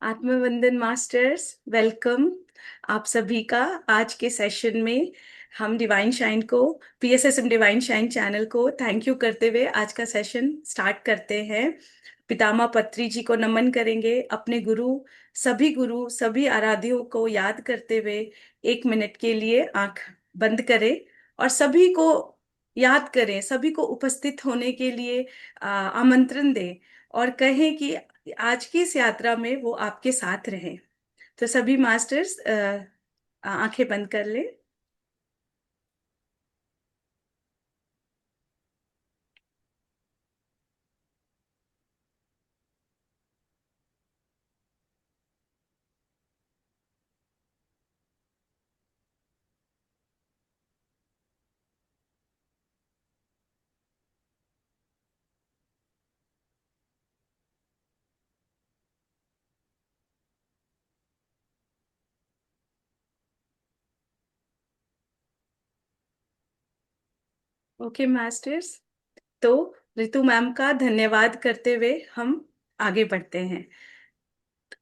आत्मवंदन masters, welcome आप सभी का। आज के सेशन में हम डिवाइन शाइन को, पीएसएसएम डिवाइन शाइन चैनल को थैंक यू करते हुए आज का सेशन स्टार्ट करते हैं। पितामह पत्री जी को नमन करेंगे, अपने गुरु सभी आराध्यों को याद करते हुए 1 मिनट के लिए आंख बंद करें और सभी को याद करें, सभी को उपस्थित होने के लिए आमंत्रण दें और कहें कि आज की इस यात्रा में वो आपके साथ रहे। तो सभी मास्टर्स आंखें बंद कर ले। ओके मास्टर्स, तो रितु मैम का धन्यवाद करते हुए हम आगे बढ़ते हैं।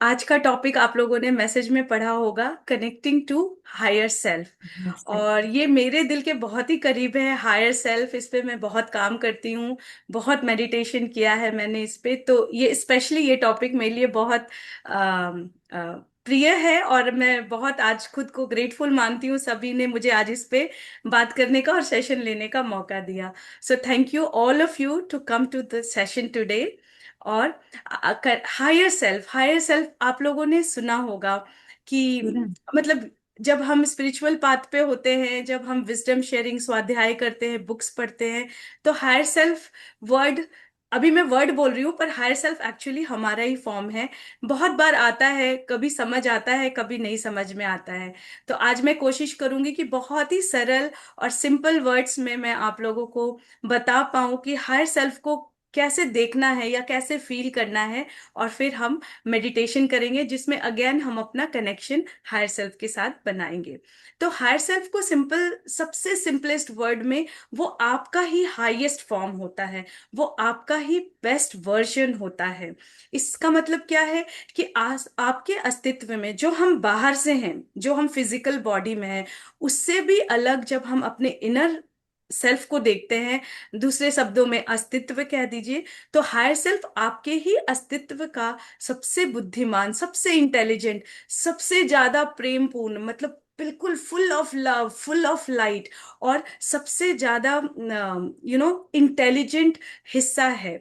आज का टॉपिक आप लोगों ने मैसेज में पढ़ा होगा, connecting to higher self. Namaste. और ये मेरे दिल के बहुत ही करीब है, हायर सेल्फ। इस पे मैं बहुत काम करती हूँ, बहुत मेडिटेशन किया है मैंने इस पे। तो ये स्पेशली ये टॉपिक मेरे लिए बहुत प्रिय है और मैं बहुत आज खुद को ग्रेटफुल मानती हूँ, सभी ने मुझे आज इस पे बात करने का और सेशन लेने का मौका दिया। So thank you all of you to come to the session today. और हायर सेल्फ आप लोगों ने सुना होगा कि Student. मतलब जब हम स्पिरिचुअल पाथ पे होते हैं, जब हम विजडम शेयरिंग स्वाध्याय करते हैं, बुक्स पढ़ते हैं, तो हायर सेल्फ वर्ड, अभी मैं वर्ड बोल रही हूँ पर हायर सेल्फ एक्चुअली हमारा ही फॉर्म है। बहुत बार आता है, कभी समझ आता है, कभी नहीं समझ में आता है। तो आज मैं कोशिश करूंगी कि बहुत ही सरल और सिंपल वर्ड्स में मैं आप लोगों को बता पाऊं कि हायर सेल्फ को कैसे देखना है या कैसे फील करना है। और फिर हम मेडिटेशन करेंगे जिसमें अगेन हम अपना कनेक्शन हायर सेल्फ के साथ बनाएंगे। तो हायर सेल्फ को सिंपल, सबसे सिंपलेस्ट वर्ड में, वो आपका ही हाईएस्ट फॉर्म होता है, वो आपका ही बेस्ट वर्जन होता है। इसका मतलब क्या है कि आपके अस्तित्व में जो हम बाहर से हैं, जो हम फिजिकल बॉडी में हैं, उससे भी अलग जब हम अपने इनर सेल्फ को देखते हैं, दूसरे शब्दों में अस्तित्व कह दीजिए, तो हायर सेल्फ आपके ही अस्तित्व का सबसे बुद्धिमान, सबसे इंटेलिजेंट, सबसे ज्यादा प्रेमपूर्ण, मतलब बिल्कुल full of love, full of light, और सबसे ज्यादा इंटेलिजेंट हिस्सा है।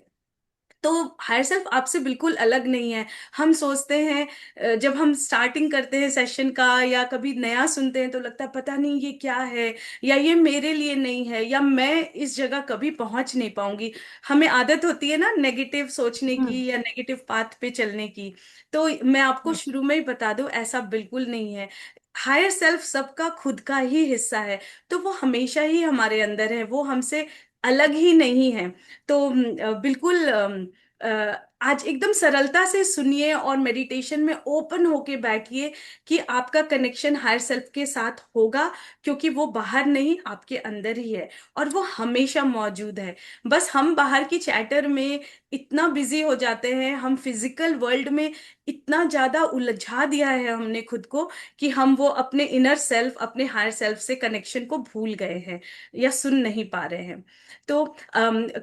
तो हायर सेल्फ आपसे बिल्कुल अलग नहीं है। हम सोचते हैं, जब हम स्टार्टिंग करते हैं सेशन का या कभी नया सुनते हैं तो लगता है पता नहीं ये क्या है, या ये मेरे लिए नहीं है, या मैं इस जगह कभी पहुंच नहीं पाऊंगी। हमें आदत होती है ना नेगेटिव सोचने Hmm. की या नेगेटिव पाथ पे चलने की। तो मैं आपको Hmm. शुरू में ही बता दूं, ऐसा बिल्कुल नहीं है। हायर सेल्फ सबका खुद का ही हिस्सा है, तो वो हमेशा ही हमारे अंदर है, वो हमसे अलग ही नहीं है। तो बिल्कुल आज एकदम सरलता से सुनिए और मेडिटेशन में ओपन होके बैठिए कि आपका कनेक्शन हायर सेल्फ के साथ होगा, क्योंकि वो बाहर नहीं, आपके अंदर ही है और वो हमेशा मौजूद है। बस हम बाहर की चैटर में इतना बिजी हो जाते हैं, हम फिजिकल वर्ल्ड में इतना ज्यादा उलझा दिया है हमने खुद को, कि हम वो अपने इनर सेल्फ, अपने हायर सेल्फ से कनेक्शन को भूल गए हैं या सुन नहीं पा रहे हैं। तो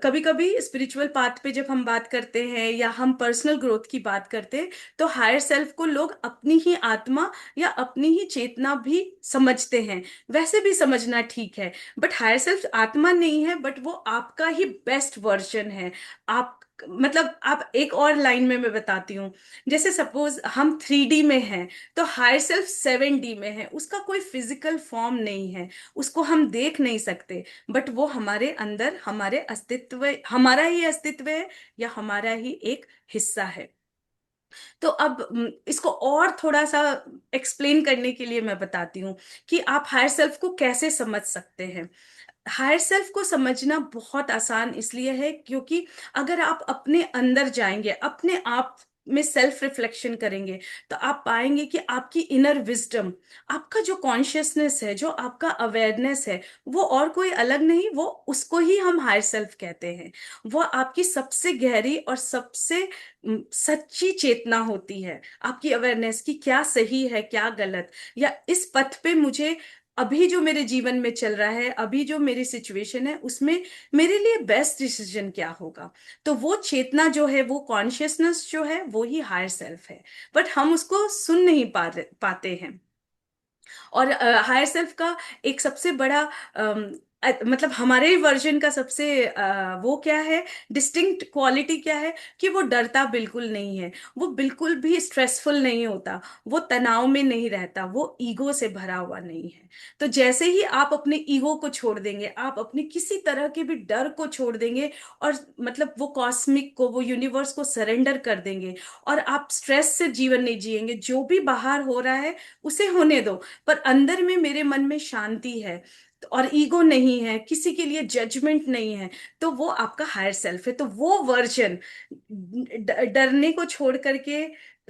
कभी कभी स्पिरिचुअल पाथ पे जब हम बात करते हैं या हम पर्सनल ग्रोथ की बात करते हैं, तो हायर सेल्फ को लोग अपनी ही आत्मा या अपनी ही चेतना भी समझते हैं। वैसे भी समझना ठीक है, बट हायर सेल्फ आत्मा नहीं है, बट वो आपका ही बेस्ट वर्जन है। आप, मतलब आप एक और लाइन में मैं बताती हूँ, जैसे सपोज हम 3D में हैं, तो हायर सेल्फ 7D में है, उसका कोई फिजिकल फॉर्म नहीं है, उसको हम देख नहीं सकते, बट वो हमारे अंदर, हमारे अस्तित्व, हमारा ही अस्तित्व है या हमारा ही एक हिस्सा है। तो अब इसको और थोड़ा सा एक्सप्लेन करने के लिए मैं बताती हूँ कि आप हायर सेल्फ को कैसे समझ सकते हैं। हायर सेल्फ को समझना बहुत आसान इसलिए है क्योंकि अगर आप अपने अंदर जाएंगे, अपने आप में सेल्फ रिफ्लेक्शन करेंगे, तो आप पाएंगे कि आपकी इनर विजडम, आपका जो कॉन्शियसनेस है, जो आपका अवेयरनेस है, वो और कोई अलग नहीं, वो उसको ही हम हायर सेल्फ कहते हैं। वो आपकी सबसे गहरी और सबसे सच्ची चेतना होती है, आपकी अवेयरनेस की क्या सही है क्या गलत, या इस पथ पे मुझे अभी जो मेरे जीवन में चल रहा है, अभी जो मेरी सिचुएशन है, उसमें मेरे लिए बेस्ट डिसीजन क्या होगा। तो वो चेतना जो है, वो कॉन्शियसनेस जो है, वो ही हायर सेल्फ है। बट हम उसको सुन नहीं पाते हैं। और हायर सेल्फ का एक सबसे बड़ा मतलब हमारे ही वर्जन का सबसे वो क्या है, डिस्टिंक्ट क्वालिटी क्या है, कि वो डरता बिल्कुल नहीं है, वो बिल्कुल भी स्ट्रेसफुल नहीं होता, वो तनाव में नहीं रहता, वो ईगो से भरा हुआ नहीं है। तो जैसे ही आप अपने ईगो को छोड़ देंगे, आप अपने किसी तरह के भी डर को छोड़ देंगे, और मतलब वो कॉस्मिक को, वो यूनिवर्स को सरेंडर कर देंगे, और आप स्ट्रेस से जीवन नहीं जिएंगे, जो भी बाहर हो रहा है उसे होने दो, पर अंदर में मेरे मन में शांति है, और ईगो नहीं है, किसी के लिए जजमेंट नहीं है, तो वो आपका हायर सेल्फ है। तो वो वर्जन, डरने को छोड़ करके,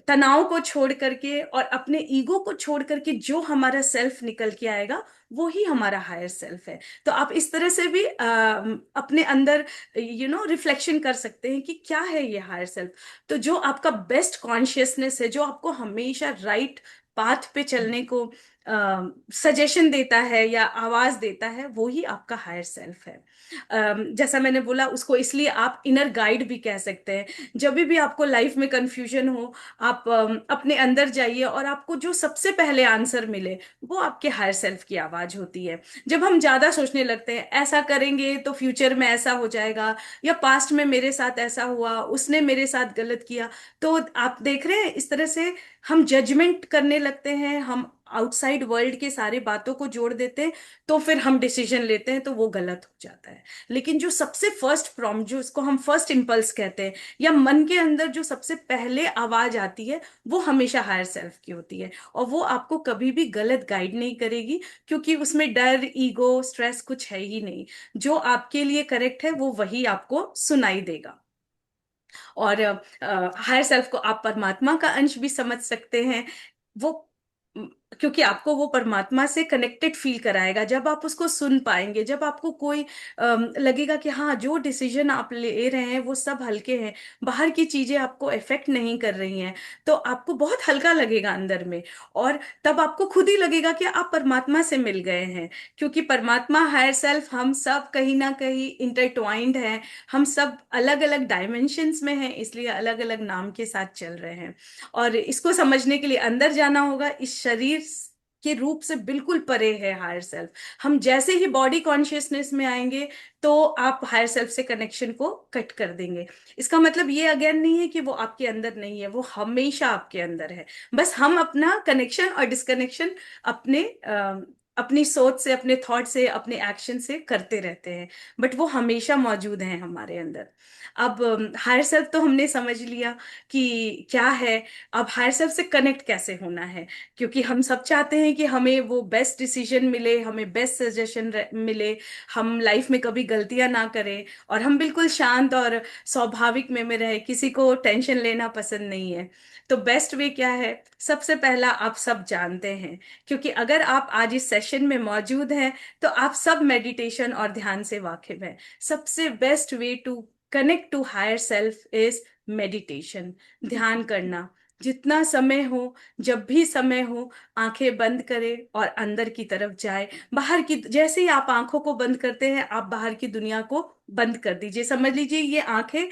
तनाव को छोड़ करके, और अपने ईगो को छोड़ करके जो हमारा सेल्फ निकल के आएगा, वो ही हमारा हायर सेल्फ है। तो आप इस तरह से भी अपने अंदर रिफ्लेक्शन कर सकते हैं कि क्या है ये हायर सेल्फ। तो जो आपका बेस्ट कॉन्शियसनेस है, जो आपको हमेशा राइट पाथ पे चलने को सजेशन देता है या आवाज देता है, वो ही आपका हायर सेल्फ है। जैसा मैंने बोला, उसको इसलिए आप इनर गाइड भी कह सकते हैं। जब भी आपको लाइफ में कंफ्यूजन हो, आप अपने अंदर जाइए, और आपको जो सबसे पहले आंसर मिले, वो आपके हायर सेल्फ की आवाज होती है। जब हम ज्यादा सोचने लगते हैं, ऐसा करेंगे तो फ्यूचर में ऐसा हो जाएगा, या पास्ट में मेरे साथ ऐसा हुआ, उसने मेरे साथ गलत किया, तो आप देख रहे हैं इस तरह से हम जजमेंट करने लगते हैं, हम आउटसाइड वर्ल्ड के सारे बातों को जोड़ देते हैं, तो फिर हम डिसीजन लेते हैं, तो वो गलत हो जाता है। लेकिन जो सबसे फर्स्ट प्रॉम्प्ट, जो इसको हम फर्स्ट इम्पल्स कहते हैं, या मन के अंदर जो सबसे पहले आवाज आती है, वो हमेशा हायर सेल्फ की होती है, और वो आपको कभी भी गलत गाइड नहीं करेगी, क्योंकि उसमें डर, ईगो, स्ट्रेस कुछ है ही नहीं। जो आपके लिए करेक्ट है, वो वही आपको सुनाई देगा। और हायर सेल्फ को आप परमात्मा का अंश भी समझ सकते हैं। वो म, क्योंकि आपको वो परमात्मा से कनेक्टेड फील कराएगा, जब आप उसको सुन पाएंगे, जब आपको कोई लगेगा कि हाँ, जो डिसीजन आप ले रहे हैं वो सब हल्के हैं, बाहर की चीजें आपको इफेक्ट नहीं कर रही हैं, तो आपको बहुत हल्का लगेगा अंदर में। और तब आपको खुद ही लगेगा कि आप परमात्मा से मिल गए हैं, क्योंकि परमात्मा, हायर सेल्फ, हम सब कहीं ना कहीं इंटरट्वाइंड हैं। हम सब अलग अलग डायमेंशंस में हैं, इसलिए अलग अलग नाम के साथ चल रहे हैं। और इसको समझने के लिए अंदर जाना होगा, इस शरीर के रूप से बिल्कुल परे है हायर सेल्फ। हम जैसे ही बॉडी कॉन्शियसनेस में आएंगे, तो आप हायर सेल्फ से कनेक्शन को कट कर देंगे। इसका मतलब ये अगेन नहीं है कि वो आपके अंदर नहीं है, वो हमेशा आपके अंदर है। बस हम अपना कनेक्शन और डिस्कनेक्शन अपनी सोच से, अपने थॉट से, अपने एक्शन से करते रहते हैं, बट वो हमेशा मौजूद हैं हमारे अंदर। अब हायर सेल्फ तो हमने समझ लिया कि क्या है। अब हायर सेल्फ से कनेक्ट कैसे होना है, क्योंकि हम सब चाहते हैं कि हमें वो बेस्ट डिसीजन मिले, हमें बेस्ट सजेशन मिले, हम लाइफ में कभी गलतियां ना करें, और हम बिल्कुल शांत और स्वाभाविक में रहे, किसी को टेंशन लेना पसंद नहीं है। तो बेस्ट वे क्या है? सबसे पहला, आप सब जानते हैं, क्योंकि अगर आप आज इस सेशन में मौजूद हैं, तो आप सब मेडिटेशन और ध्यान से वाकिफ हैं। सबसे best way to connect to higher self is meditation, ध्यान करना। जितना समय हो, जब भी समय हो, आंखें बंद करें और अंदर की तरफ जाए। बाहर की, जैसे ही आप आंखों को बंद करते हैं, आप बाहर की दुनिया को बंद कर दीजिए। समझ लीजिए ये आंखें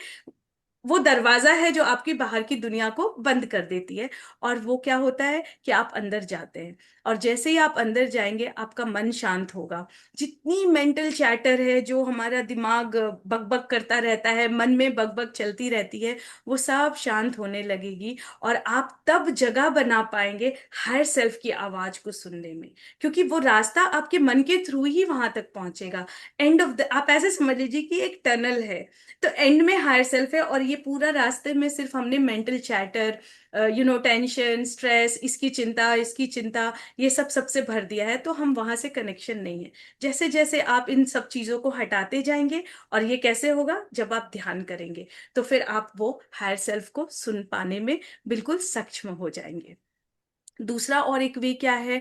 वो दरवाजा है जो आपकी बाहर की दुनिया को बंद कर देती है। और वो क्या होता है कि आप अंदर जाते हैं, और जैसे ही आप अंदर जाएंगे, आपका मन शांत होगा। जितनी मेंटल चैटर है, जो हमारा दिमाग बकबक करता रहता है, मन में बकबक चलती रहती है, वो सब शांत होने लगेगी, और आप तब जगह बना पाएंगे हायर सेल्फ की आवाज को सुनने में, क्योंकि वो रास्ता आपके मन के थ्रू ही वहां तक पहुंचेगा। एंड ऑफ द, आप ऐसे समझ लीजिए कि एक टनल है, तो एंड में हायर सेल्फ है, और ये पूरा रास्ते में सिर्फ हमने मेंटल चैटर, टेंशन, स्ट्रेस, इसकी चिंता, ये सब सबसे भर दिया है, तो हम वहां से कनेक्शन नहीं है। जैसे जैसे आप इन सब चीजों को हटाते जाएंगे, और ये कैसे होगा, जब आप ध्यान करेंगे, तो फिर आप वो हायर सेल्फ को सुन पाने में बिल्कुल सक्षम हो जाएंगे। दूसरा और एक वे क्या है,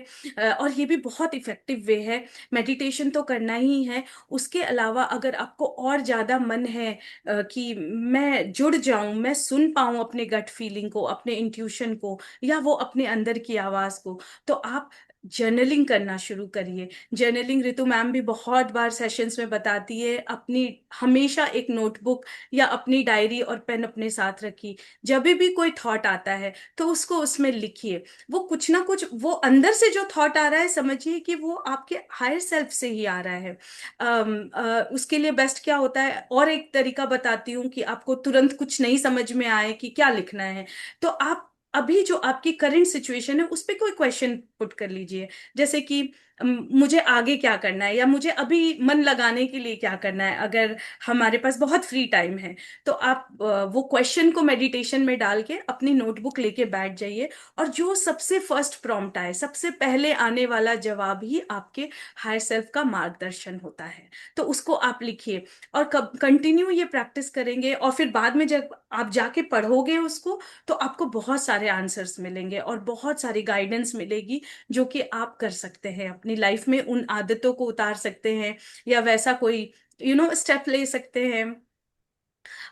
और ये भी बहुत इफेक्टिव वे है, मेडिटेशन तो करना ही है। उसके अलावा अगर आपको और ज्यादा मन है कि मैं जुड़ जाऊं, मैं सुन पाऊं अपने गट फीलिंग को, अपने इंट्यूशन को, या वो अपने अंदर की आवाज को, तो आप जर्नलिंग करना शुरू करिए। जर्नलिंग रितु मैम भी बहुत बार सेशंस में बताती है, अपनी हमेशा एक नोटबुक या अपनी डायरी और पेन अपने साथ रखिए। जब भी कोई थॉट आता है तो उसको उसमें लिखिए। वो कुछ ना कुछ, वो अंदर से जो थॉट आ रहा है, समझिए कि वो आपके हायर सेल्फ से ही आ रहा है। उसके लिए बेस्ट क्या होता है, और एक तरीका बताती हूँ कि आपको तुरंत कुछ नहीं समझ में आए कि क्या लिखना है, तो आप अभी जो आपकी करंट सिचुएशन है उस पे कोई क्वेश्चन पुट कर लीजिए। जैसे कि मुझे आगे क्या करना है, या मुझे अभी मन लगाने के लिए क्या करना है, अगर हमारे पास बहुत फ्री टाइम है, तो आप वो क्वेश्चन को मेडिटेशन में डाल के अपनी नोटबुक लेके बैठ जाइए, और जो सबसे फर्स्ट प्रॉम्प्ट आए, सबसे पहले आने वाला जवाब ही आपके हायर सेल्फ का मार्गदर्शन होता है, तो उसको आप लिखिए। और कब कंटिन्यू ये प्रैक्टिस करेंगे, और फिर बाद में जब आप जाके पढ़ोगे उसको, तो आपको बहुत सारे आंसर्स मिलेंगे और बहुत सारी गाइडेंस मिलेगी, जो कि आप कर सकते हैं अपनी लाइफ में, उन आदतों को उतार सकते हैं, या वैसा कोई स्टेप ले सकते हैं।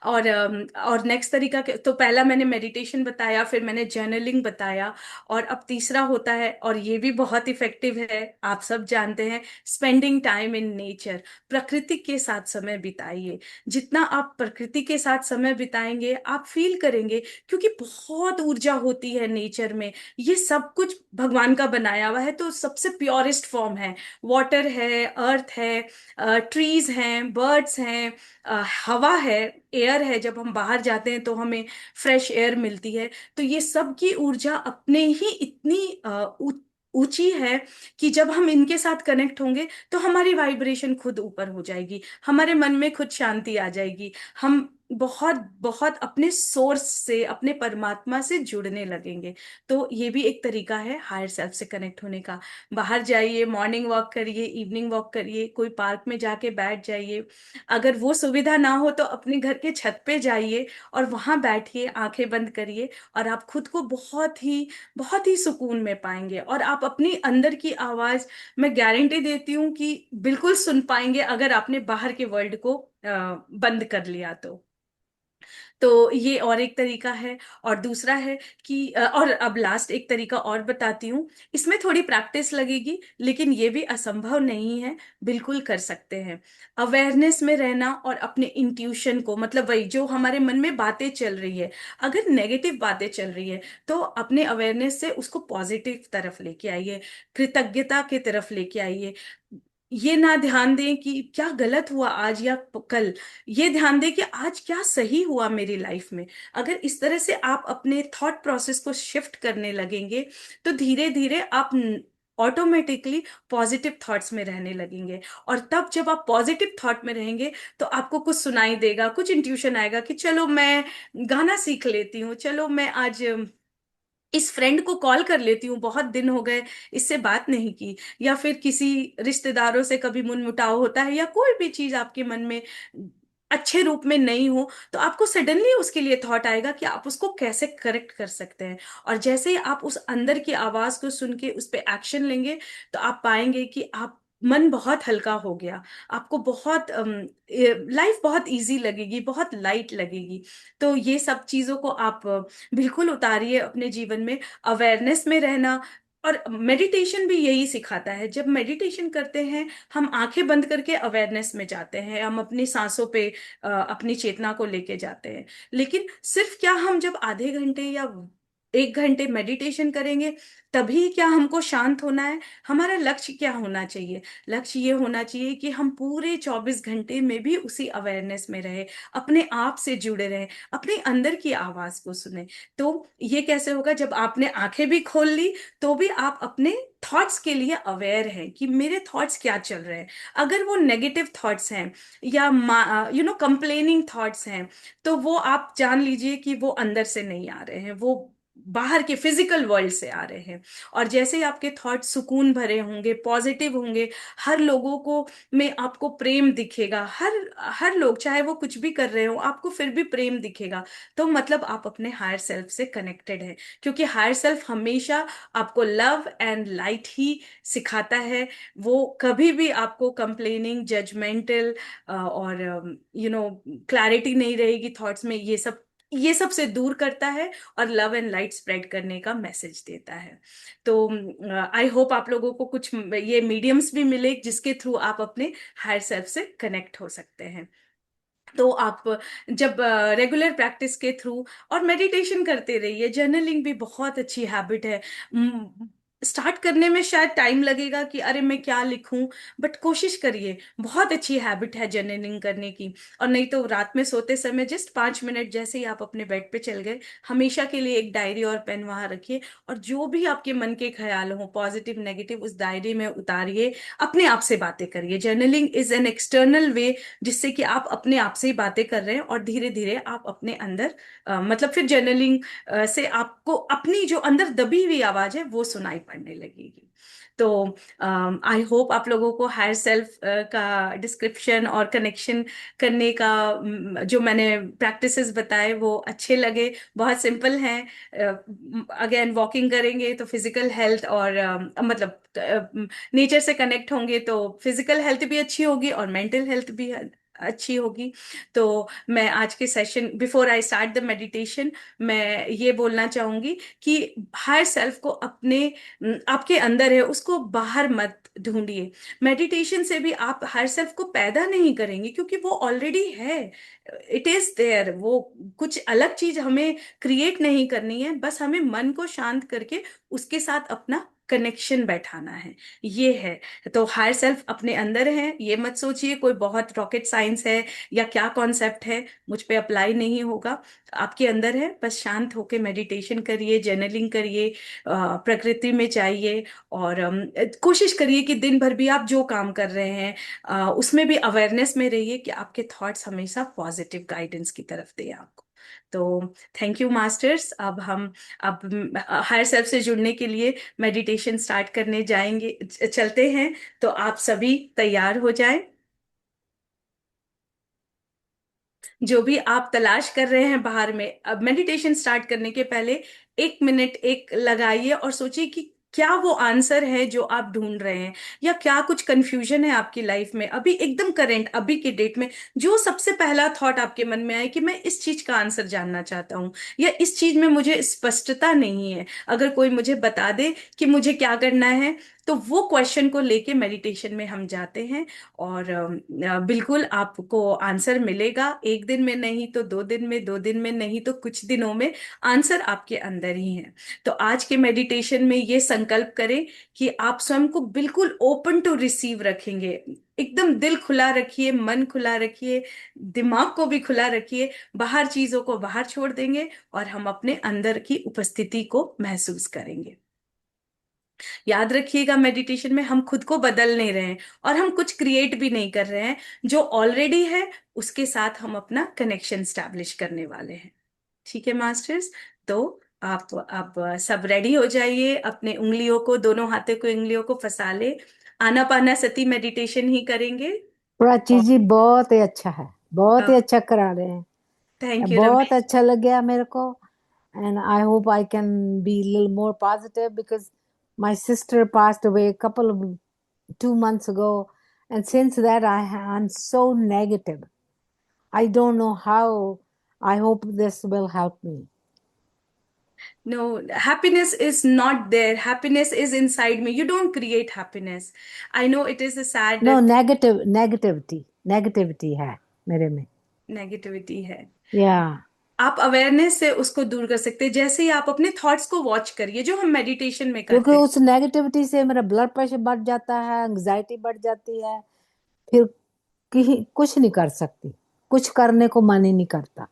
और नेक्स्ट तरीका तो पहला मैंने मेडिटेशन बताया, फिर मैंने जर्नलिंग बताया, और अब तीसरा होता है, और ये भी बहुत इफेक्टिव है, आप सब जानते हैं, स्पेंडिंग टाइम इन नेचर। प्रकृति के साथ समय बिताइए। जितना आप प्रकृति के साथ समय बिताएंगे, आप फील करेंगे, क्योंकि बहुत ऊर्जा होती है नेचर में। ये सब कुछ भगवान का बनाया हुआ है, तो सबसे प्योरेस्ट फॉर्म है। वाटर है, अर्थ है, ट्रीज हैं, बर्ड्स हैं, हवा है, एयर है, जब हम बाहर जाते हैं तो हमें फ्रेश एयर मिलती है। तो ये सब की ऊर्जा अपने ही इतनी ऊंची है, कि जब हम इनके साथ कनेक्ट होंगे, तो हमारी वाइब्रेशन खुद ऊपर हो जाएगी, हमारे मन में खुद शांति आ जाएगी। हम बहुत बहुत अपने सोर्स से, अपने परमात्मा से जुड़ने लगेंगे। तो ये भी एक तरीका है हायर सेल्फ से कनेक्ट होने का। बाहर जाइए, मॉर्निंग वॉक करिए, इवनिंग वॉक करिए, कोई पार्क में जाके बैठ जाइए। अगर वो सुविधा ना हो तो अपने घर के छत पे जाइए, और वहां बैठिए, आंखें बंद करिए, और आप खुद को बहुत ही सुकून में पाएंगे, और आप अपनी अंदर की आवाज, मैं गारंटी देती हूँ कि बिल्कुल सुन पाएंगे, अगर आपने बाहर के वर्ल्ड को बंद कर लिया तो ये और एक तरीका है। और दूसरा है कि और अब लास्ट एक तरीका और बताती हूँ। इसमें थोड़ी प्रैक्टिस लगेगी, लेकिन ये भी असंभव नहीं है, बिल्कुल कर सकते हैं। अवेयरनेस में रहना, और अपने इंट्यूशन को, मतलब वही जो हमारे मन में बातें चल रही है, अगर नेगेटिव बातें चल रही है, तो अपने अवेयरनेस से उसको पॉजिटिव तरफ लेके आइए, कृतज्ञता की तरफ लेके आइए। ये ना ध्यान दें कि क्या गलत हुआ आज या कल, ये ध्यान दें कि आज क्या सही हुआ मेरी लाइफ में। अगर इस तरह से आप अपने थॉट प्रोसेस को शिफ्ट करने लगेंगे, तो धीरे धीरे आप ऑटोमेटिकली पॉजिटिव थॉट्स में रहने लगेंगे। और तब जब आप पॉजिटिव थॉट में रहेंगे, तो आपको कुछ सुनाई देगा, कुछ इंट्यूशन आएगा कि चलो मैं गाना सीख लेती हूँ, चलो मैं आज इस फ्रेंड को कॉल कर लेती हूँ, बहुत दिन हो गए इससे बात नहीं की। या फिर किसी रिश्तेदारों से कभी मनमुटाव होता है, या कोई भी चीज आपके मन में अच्छे रूप में नहीं हो, तो आपको सडनली उसके लिए थॉट आएगा कि आप उसको कैसे करेक्ट कर सकते हैं। और जैसे ही आप उस अंदर की आवाज को सुन के उस पर एक्शन लेंगे, तो आप पाएंगे कि आप मन बहुत हल्का हो गया, आपको बहुत लाइफ बहुत इजी लगेगी, बहुत लाइट लगेगी। तो ये सब चीजों को आप बिल्कुल उतारिए अपने जीवन में। अवेयरनेस में रहना, और मेडिटेशन भी यही सिखाता है। जब मेडिटेशन करते हैं, हम आंखें बंद करके अवेयरनेस में जाते हैं, हम अपनी सांसों पे अपनी चेतना को लेके जाते हैं। लेकिन सिर्फ क्या, हम जब आधे घंटे या 1 घंटे मेडिटेशन करेंगे, तभी क्या हमको शांत होना है? हमारा लक्ष्य क्या होना चाहिए? लक्ष्य ये होना चाहिए कि हम पूरे 24 घंटे में भी उसी अवेयरनेस में रहे, अपने आप से जुड़े रहे, अपने अंदर की आवाज को सुने। तो ये कैसे होगा? जब आपने आंखें भी खोल ली तो भी आप अपने थॉट्स के लिए अवेयर हैं कि मेरे थॉट्स क्या चल रहे हैं। अगर वो नेगेटिव थॉट्स हैं या कंप्लेनिंग थॉट्स हैं, तो वो आप जान लीजिए कि वो अंदर से नहीं आ रहे हैं, वो बाहर के फिजिकल वर्ल्ड से आ रहे हैं। और जैसे ही आपके थॉट सुकून भरे होंगे, पॉजिटिव होंगे, हर लोगों को में आपको प्रेम दिखेगा, हर हर लोग चाहे वो कुछ भी कर रहे हो आपको फिर भी प्रेम दिखेगा, तो मतलब आप अपने हायर सेल्फ से कनेक्टेड है। क्योंकि हायर सेल्फ हमेशा आपको लव एंड लाइट ही सिखाता है। वो कभी भी आपको कंप्लेनिंग, जजमेंटल और क्लैरिटी नहीं रहेगी थॉट्स में, ये सब से दूर करता है और लव एंड लाइट स्प्रेड करने का मैसेज देता है। तो आई होप आप लोगों को कुछ ये मीडियम्स भी मिले जिसके थ्रू आप अपने हायर सेल्फ से कनेक्ट हो सकते हैं। तो आप जब रेगुलर प्रैक्टिस के थ्रू और मेडिटेशन करते रहिए, जर्नलिंग भी बहुत अच्छी हैबिट है। स्टार्ट करने में शायद टाइम लगेगा कि अरे मैं क्या लिखूं, बट कोशिश करिए, बहुत अच्छी हैबिट है जर्नलिंग करने की। और नहीं तो रात में सोते समय जस्ट 5 मिनट, जैसे ही आप अपने बेड पे चल गए, हमेशा के लिए एक डायरी और पेन वहां रखिए, और जो भी आपके मन के ख्याल हो, पॉजिटिव नेगेटिव, उस डायरी में उतारिए, अपने आप से बातें करिए। जर्नलिंग इज एन एक्सटर्नल वे जिससे कि आप अपने आप से ही बातें कर रहे हैं, और धीरे धीरे आप अपने अंदर मतलब फिर जर्नलिंग से आपको अपनी जो अंदर दबी हुई आवाज है वो सुनाई पड़ने लगेगी। तो आई होप आप लोगों को हायर सेल्फ का डिस्क्रिप्शन और कनेक्शन करने का जो मैंने प्रैक्टिसेस बताए वो अच्छे लगे। बहुत सिंपल हैं। अगेन, वॉकिंग करेंगे तो फिजिकल हेल्थ और मतलब नेचर से कनेक्ट होंगे तो फिजिकल हेल्थ भी अच्छी होगी और मेंटल हेल्थ भी अच्छी होगी। तो मैं आज के session, before I start the meditation, मैं ये बोलना चाहूंगी कि हायर सेल्फ को आपके अंदर है, उसको बाहर मत ढूंढिए। मेडिटेशन से भी आप हायर सेल्फ को पैदा नहीं करेंगे, क्योंकि वो ऑलरेडी है, इट इज देयर। वो कुछ अलग चीज हमें क्रिएट नहीं करनी है, बस हमें मन को शांत करके उसके साथ अपना कनेक्शन बैठाना है, ये है। तो हायर सेल्फ अपने अंदर है, ये मत सोचिए कोई बहुत रॉकेट साइंस है या क्या कॉन्सेप्ट है, मुझ पे अप्लाई नहीं होगा। आपके अंदर है, बस शांत होके मेडिटेशन करिए, जर्नलिंग करिए, प्रकृति में जाइए, और कोशिश करिए कि दिन भर भी आप जो काम कर रहे हैं उसमें भी अवेयरनेस में रहिए कि आपके थॉट्स हमेशा पॉजिटिव गाइडेंस की तरफ दें आपको। तो थैंक यू मास्टर्स। अब हायर सेल्फ से जुड़ने के लिए मेडिटेशन स्टार्ट करने जाएंगे, चलते हैं। तो आप सभी तैयार हो जाएं। जो भी आप तलाश कर रहे हैं बाहर में, अब मेडिटेशन स्टार्ट करने के पहले 1 मिनट एक लगाइए और सोचिए कि क्या वो आंसर है जो आप ढूंढ रहे हैं, या क्या कुछ कंफ्यूजन है आपकी लाइफ में अभी एकदम करंट, अभी के डेट में। जो सबसे पहला थॉट आपके मन में आए कि मैं इस चीज का आंसर जानना चाहता हूँ, या इस चीज में मुझे स्पष्टता नहीं है, अगर कोई मुझे बता दे कि मुझे क्या करना है, तो वो क्वेश्चन को लेके मेडिटेशन में हम जाते हैं। और बिल्कुल आपको आंसर मिलेगा, 1 दिन में नहीं तो 2 दिन में, 2 दिन में नहीं तो कुछ दिनों में, आंसर आपके अंदर ही है। तो आज के मेडिटेशन में ये संकल्प करें कि आप स्वयं को बिल्कुल ओपन टू रिसीव रखेंगे। एकदम दिल खुला रखिए, मन खुला रखिए, दिमाग को भी खुला रखिए, बाहर चीजों को बाहर छोड़ देंगे और हम अपने अंदर की उपस्थिति को महसूस करेंगे। याद रखिएगा, मेडिटेशन में हम खुद को बदल नहीं रहे हैं और हम कुछ क्रिएट भी नहीं कर रहे हैं, जो ऑलरेडी है उसके साथ हम अपना कनेक्शन स्टैब्लिश करने वाले हैं। ठीक है मास्टर्स। तो आप सब रेडी हो जाइए, अपने उंगलियों को, दोनों हाथों को उंगलियों को फंसा ले, आनापाना सती मेडिटेशन ही करेंगे। प्राची और जी बहुत ही अच्छा है, बहुत ही अच्छा करा रहे हैं। थैंक यू बहुत रमेश। अच्छा लग गया मेरे को। And I hope I can be little more positive because my sister passed away a couple of 2 months ago, and since that I'm so negative. I don't know how. I hope this will help me. No, happiness is not there. Happiness is inside me. You don't create happiness. I know it is a sad No, negativity है मेरे में. negativity है। Yeah. आप awareness से उसको दूर कर सकते हैं, जैसे ही आप अपने थॉट्स को वॉच करिए जो हम मेडिटेशन में क्योंकि करते हैं। उस नेगेटिविटी से मेरा ब्लड प्रेशर बढ़ जाता है, एंग्जाइटी बढ़ जाती है, फिर कुछ नहीं कर सकती, कुछ करने को मन ही नहीं करता।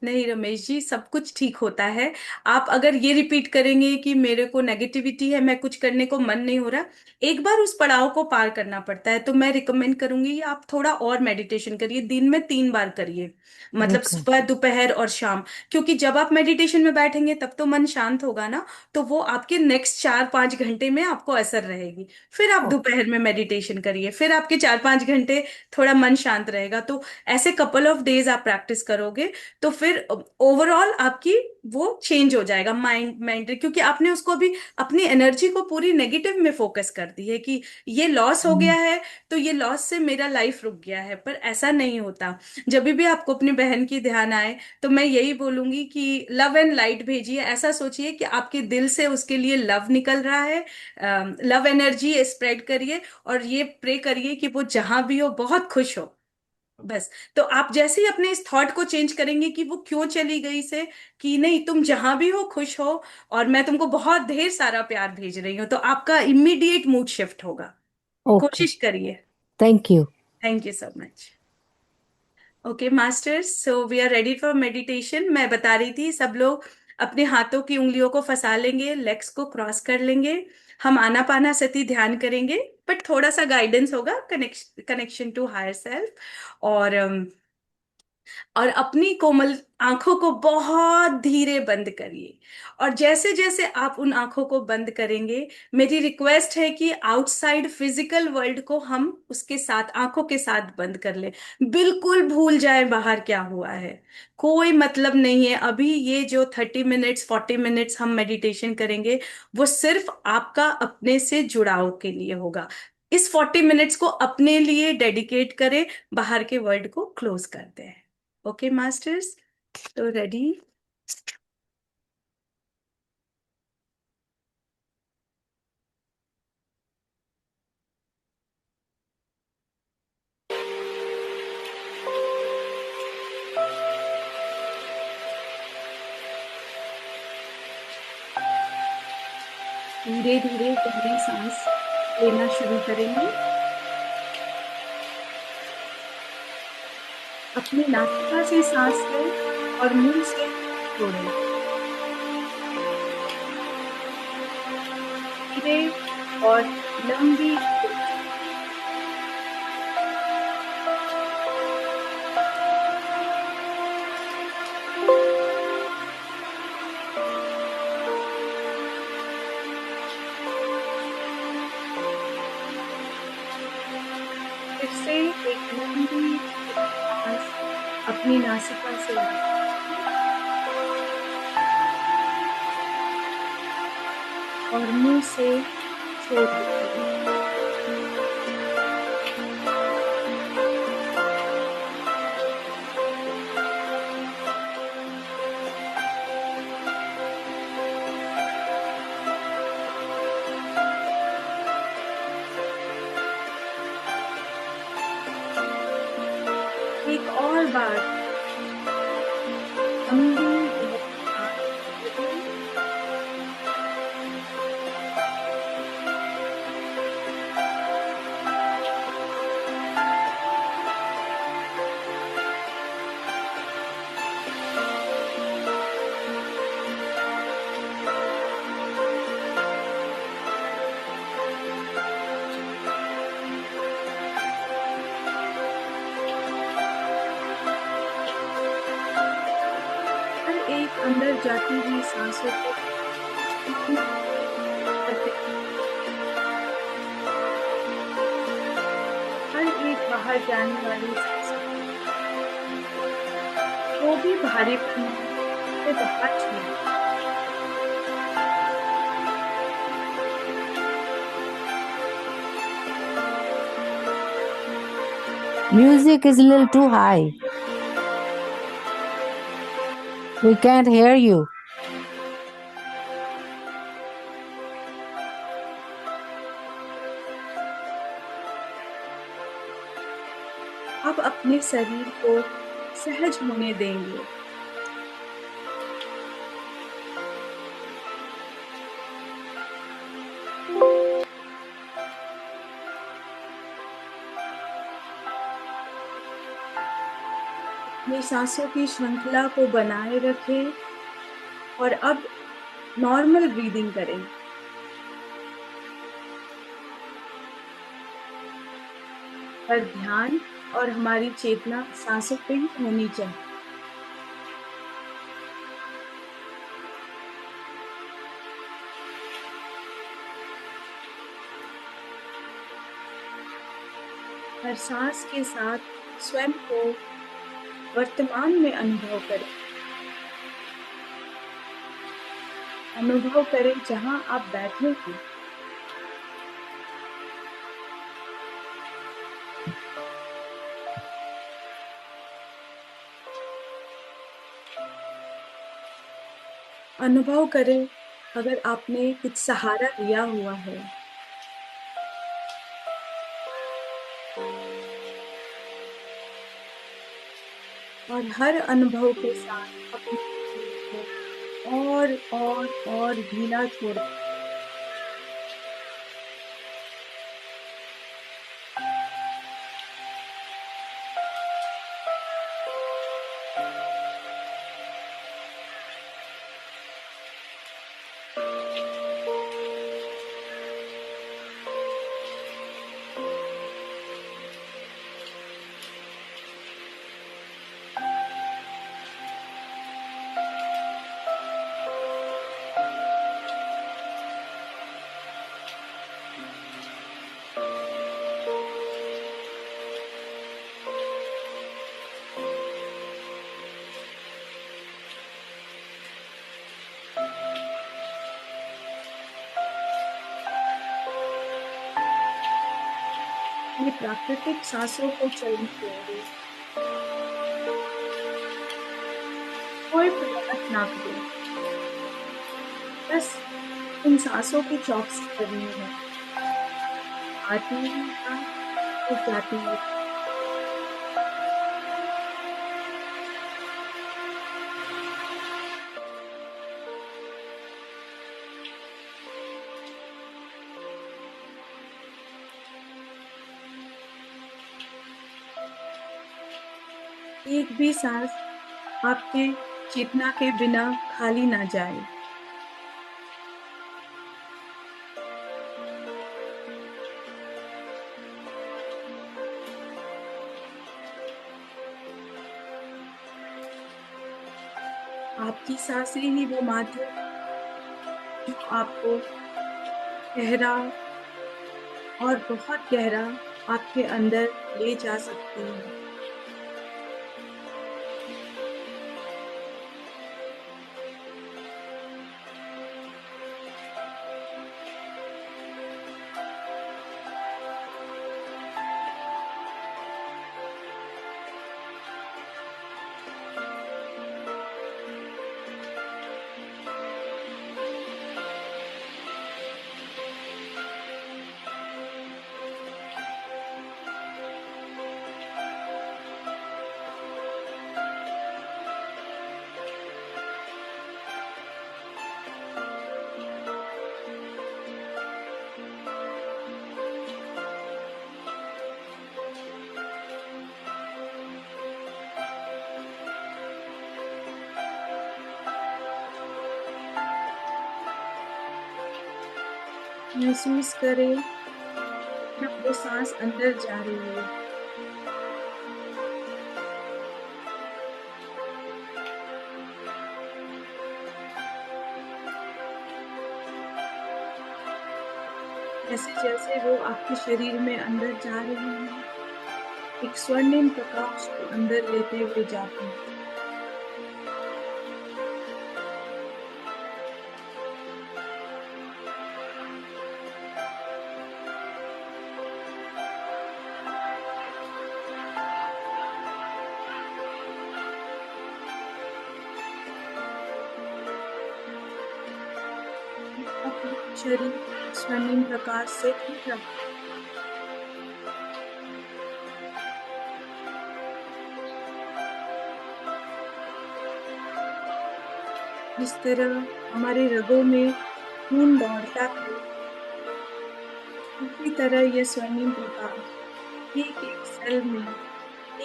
नहीं रमेश जी, सब कुछ ठीक होता है। आप अगर ये रिपीट करेंगे कि मेरे को नेगेटिविटी है, मैं कुछ करने को मन नहीं हो रहा, एक बार उस पड़ाव को पार करना पड़ता है। तो मैं रिकमेंड करूंगी आप थोड़ा और मेडिटेशन करिए, दिन में 3 बार करिए, मतलब ओके। सुबह, दोपहर और शाम। क्योंकि जब आप मेडिटेशन में बैठेंगे तब तो मन शांत होगा ना, तो वो आपके नेक्स्ट 4-5 घंटे में आपको असर रहेगी। फिर आप ओके। दोपहर में मेडिटेशन करिए, फिर आपके 4-5 घंटे थोड़ा मन शांत रहेगा। तो ऐसे कपल ऑफ डेज आप प्रैक्टिस करोगे, तो फिर ओवरऑल आपकी वो चेंज हो जाएगा माइंड, क्योंकि आपने उसको अभी अपनी एनर्जी को पूरी नेगेटिव में फोकस कर दी है कि ये लॉस हो गया है, तो ये लॉस से मेरा लाइफ रुक गया है। पर ऐसा नहीं होता। जब भी आपको अपनी बहन की ध्यान आए, तो मैं यही बोलूंगी कि लव एंड लाइट भेजिए। ऐसा सोचिए कि आपके दिल से उसके लिए लव निकल रहा है, लव एनर्जी स्प्रेड करिए, और ये प्रे करिए कि वो जहां भी हो बहुत खुश हो, बस। तो आप जैसे ही अपने इस थॉट को चेंज करेंगे कि वो क्यों चली गई, से कि नहीं, तुम जहां भी हो खुश हो, और मैं तुमको बहुत ढेर सारा प्यार भेज रही हूँ, तो आपका इमीडिएट मूड शिफ्ट होगा। ओके। कोशिश करिए। Thank you. Thank you so much. Okay masters, so we are ready for meditation. मैं बता रही थी, सब लोग अपने हाथों की उंगलियों को फंसा लेंगे, लेग्स को क्रॉस कर लेंगे, हम आनापाना सती ध्यान करेंगे, बट थोड़ा सा गाइडेंस होगा, कनेक्शन टू हायर सेल्फ। और और अपनी कोमल आंखों को बहुत धीरे बंद करिए। और जैसे जैसे आप उन आंखों को बंद करेंगे, मेरी रिक्वेस्ट है कि आउटसाइड फिजिकल वर्ल्ड को हम उसके साथ, आंखों के साथ बंद कर ले। बिल्कुल भूल जाए बाहर क्या हुआ है, कोई मतलब नहीं है। अभी ये जो 30 मिनट्स 40 मिनट्स हम मेडिटेशन करेंगे, वो सिर्फ आपका अपने से जुड़ाव के लिए होगा। इस 40 मिनट्स को अपने लिए डेडिकेट करें, बाहर के वर्ल्ड को क्लोज करते हैं। ओके मास्टर्स, तो रेडी। धीरे धीरे गहरी सांस लेना शुरू करेंगे। अपनी नासिका से सांस लें और मुंह से छोड़ें, धीरे और लंबी सांस। फिर से एक लंबी सांस अपनी नासिका से लीजिए और मुंह से छोड़ दीजिए। एक और बार लंबी गहरी सांस लीजिए और एक अंदर जाती हुई सांसों को काउंट करते रहिए। हर एक बाहर जाने वाली सांसों को भी भारीपन है, उसे बाहर छोड़िए। Music is a little too high. We can't hear you. अब अपने शरीर को सहज होने देंगे। अपनी सांसों की श्रृंखला को बनाए रखें और अब नॉर्मल ब्रीदिंग करें। पर ध्यान और हमारी चेतना सांसों पे ही होनी चाहिए। हर सांस के साथ स्वयं को वर्तमान में अनुभव करें। अनुभव करें जहां आप बैठे हैं। अनुभव करें अगर आपने कुछ सहारा लिया हुआ है। और हर अनुभव के साथ अपने शरीर को और ढीला छोड़। ये प्राकृतिक सांसों को चलने देंगे। कोई प्रयास ना करें, बस इन सांसों की चौकसी करनी है। आती हुई सांस और जाती हुई। एक भी सांस आपके चेतना के बिना खाली ना जाए। आपकी सांसें ही वो माध्यम जो आपको गहरा और बहुत गहरा आपके अंदर ले जा सकती है। महसूस करें जब वो सांस अंदर जा रही है। जैसे जैसे वो आपके शरीर में अंदर जा रही है, एक स्वर्णिम प्रकाश को अंदर लेते हुए जाती है। अपना शरीर स्वर्णिम प्रकाश से भर रहा है। जिस तरह हमारे रगों में खून दौड़ता है, उसी तरह यह स्वर्णिम प्रकाश एक एक सेल में,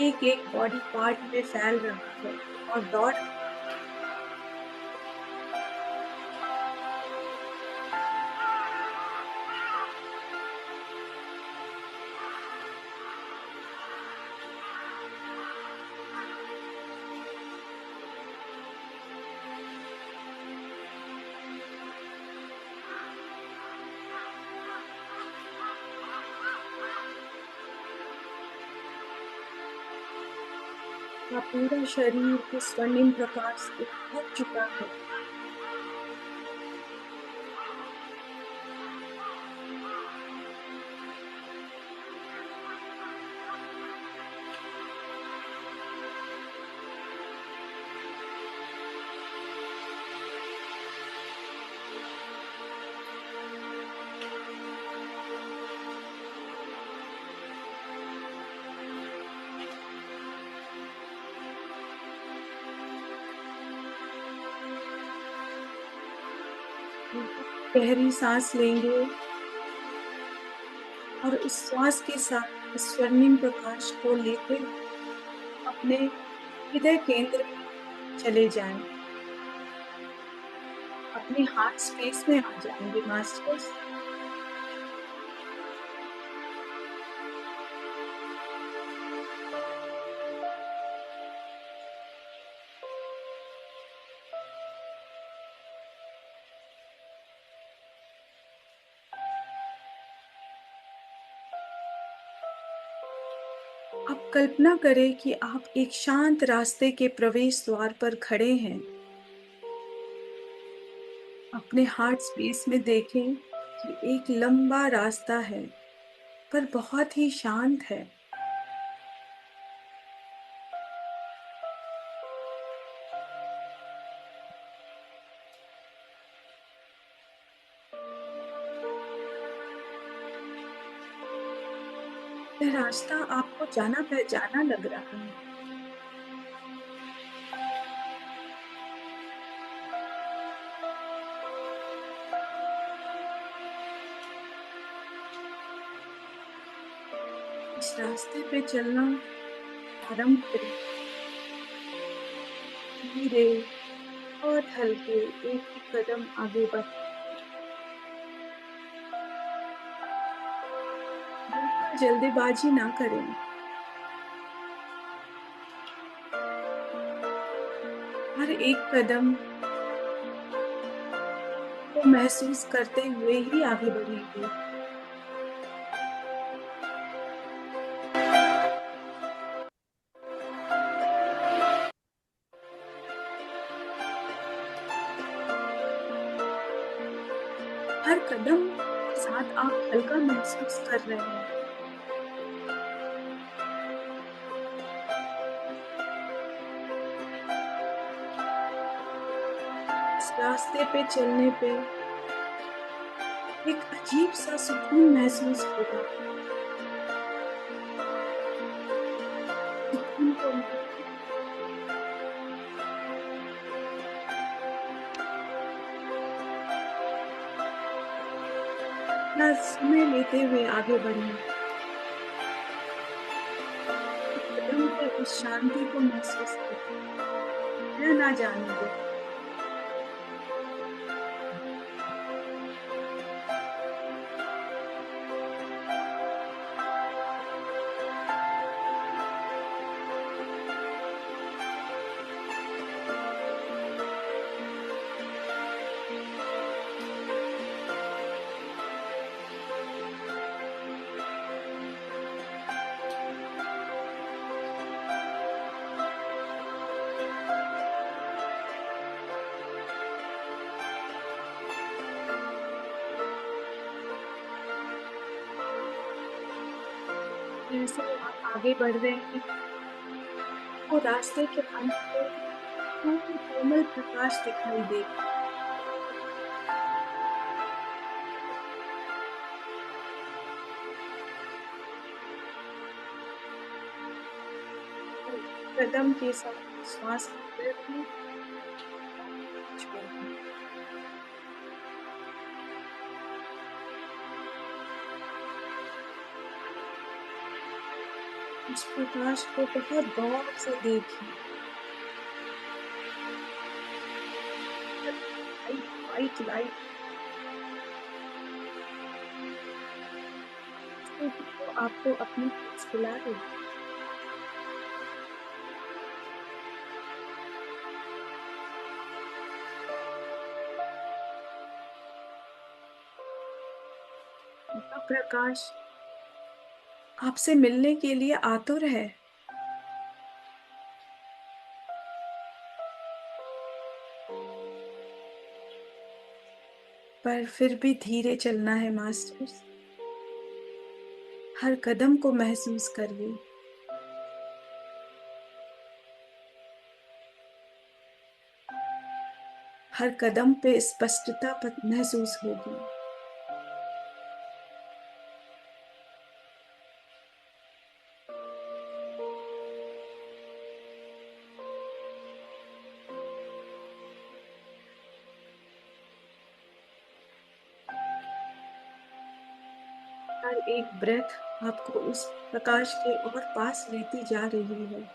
एक एक बॉडी पार्ट में फैल रहा है और दौड़। का पूरा शरीर इस स्वर्णिम प्रकाश से ढक चुका है। गहरी सांस लेंगे और उस श्वास के साथ इस स्वर्णिम प्रकाश को लेते हुए अपने हृदय केंद्र में चले जाएं। अपने हार्ट स्पेस में आ जाएंगे मास्टर्स। अब कल्पना करें कि आप एक शांत रास्ते के प्रवेश द्वार पर खड़े हैं। अपने हार्ट स्पेस में देखें कि एक लंबा रास्ता है, पर बहुत ही शांत है। यह रास्ता आपको जाना पहचाना लग रहा है। इस रास्ते पे चलना आरंभ करें। धीरे, बहुत हल्के, एक एक कदम आगे बढ़। बिल्कुल जल्दीबाजी ना करें। हर एक कदम को महसूस करते हुए ही आगे बढ़ेंगे। हर कदम के साथ आप हल्का महसूस कर रहे हैं। इस रास्ते पे चलने पे एक अजीब सा सुकून महसूस होगा। सुकून को अपना समय लेते हुए आगे बढ़ें। कदम पे उस शांति को महसूस करें, यह ना जाने दो। जैसे आप आगे बढ़ रहे हैं, वो रास्ते के अंत पे पूर्ण कोमल प्रकाश दिखाई दे। कदम के साथ श्वास लेते हुए छोड़ें। उस प्रकाश को बहुत गौर से देखिए। लाइट, वाइट लाइट से भी वो आपको अपनी पास बुला रही। वह प्रकाश आपसे मिलने के लिए आतुर है। पर फिर भी धीरे चलना है मास्टर्स। हर कदम को महसूस करिए। हर कदम पे स्पष्टता महसूस होगी। हर एक ब्रेथ आपको उस प्रकाश के और पास लेती जा रही है।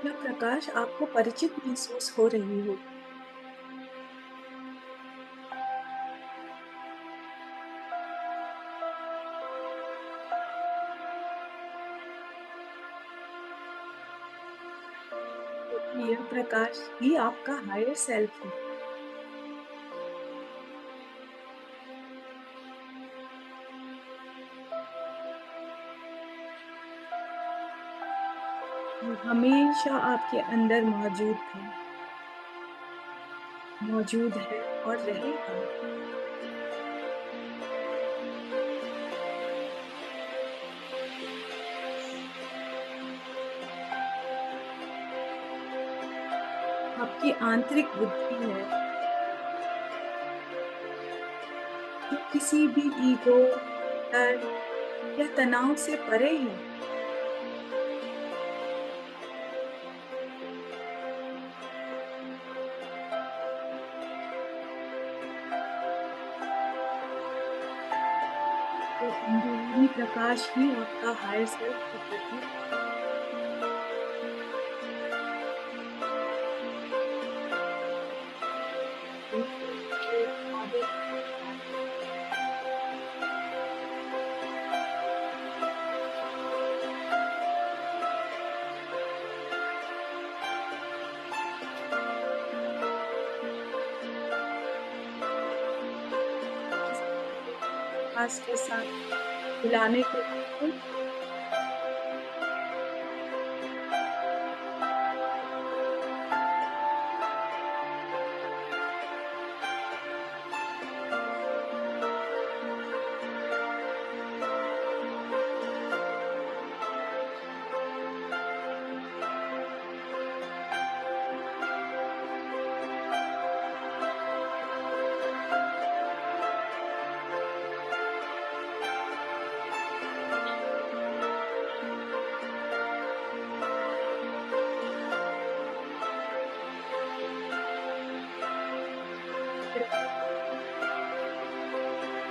यह प्रकाश आपको परिचित महसूस हो रही हो। क्योंकि यह प्रकाश ही आपका हायर सेल्फ है। वो हमेशा आपके अंदर मौजूद था, मौजूद है और रहेगा। आपकी आंतरिक बुद्धि है जो किसी भी ईगो, डर या तनाव से परे है। वो अंदरूनी प्रकाश ही आपका हायर सेल्फ का प्रतीक है। एक आदत प्रकाश के साथ मिलाने को बिल्कुल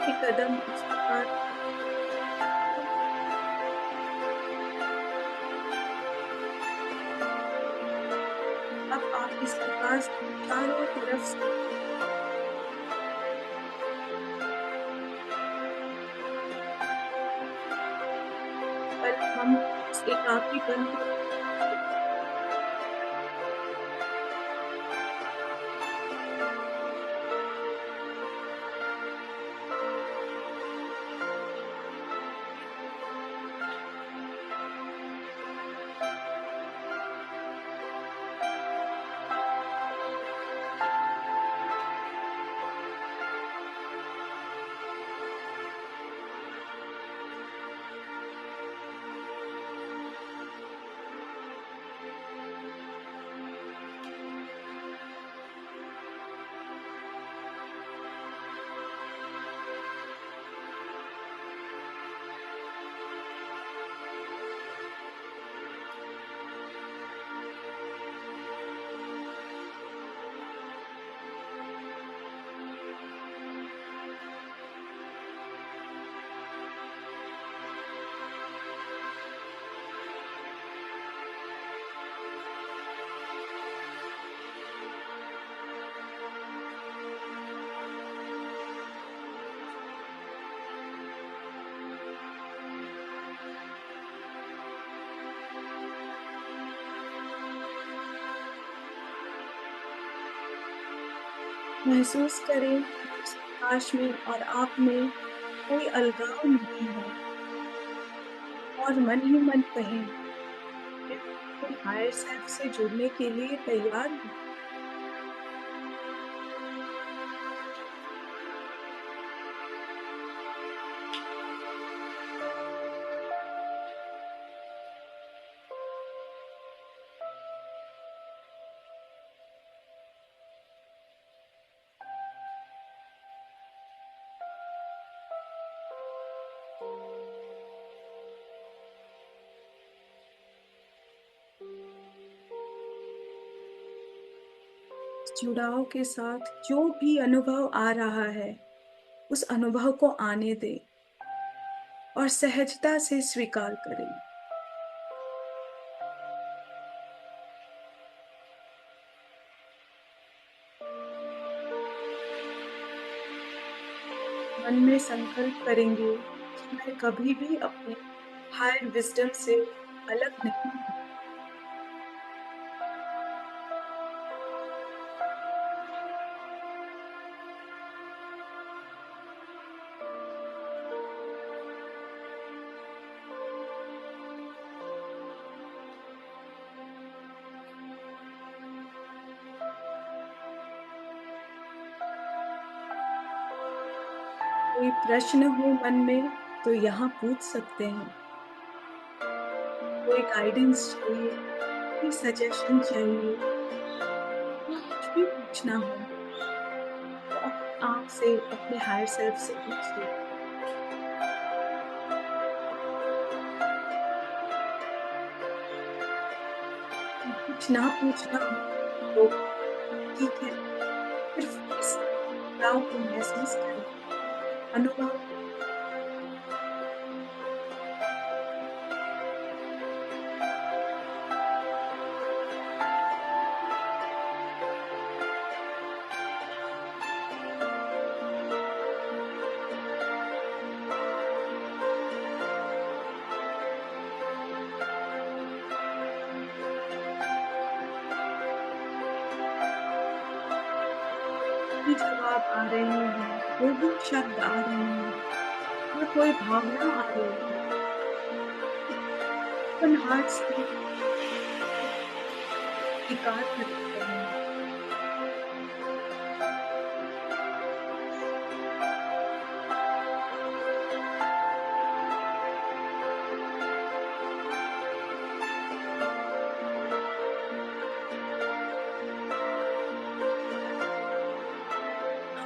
एक कदम इस प्रकार। अब आप इस प्रकाश को चारों तरफ से पर हम इस एकाकीपन को महसूस करें कि उस प्रकाश में और आप में कोई अलगाव नहीं है, और मन ही मन कहें, मैं अपने हायर सेल्फ से जुड़ने के लिए तैयार हूँ। इस जुड़ाव के साथ जो भी अनुभव आ रहा है, उस अनुभव को आने दें और सहजता से स्वीकार करें। मन में संकल्प करेंगे कि मैं कभी भी अपने हायर विजडम से अलग नहीं हूँ। कोई प्रश्न हो मन में तो यहाँ पूछ सकते हैं। कोई गाइडेंस चाहिए, कोई सजेशन चाहिए, या कुछ भी पूछना हो तो अपने आप से, अपने हायर सेल्फ से पूछिए। कुछ ना पूछना हो तो ठीक है, सिर्फ इस जुड़ाव को महसूस करें, अनुभव। भी जवाब आ रहे हैं, जो भी शब्द आ रहे हैं, या कोई भावना आ रही है, ओपन हार्ट से स्वीकार करते हैं।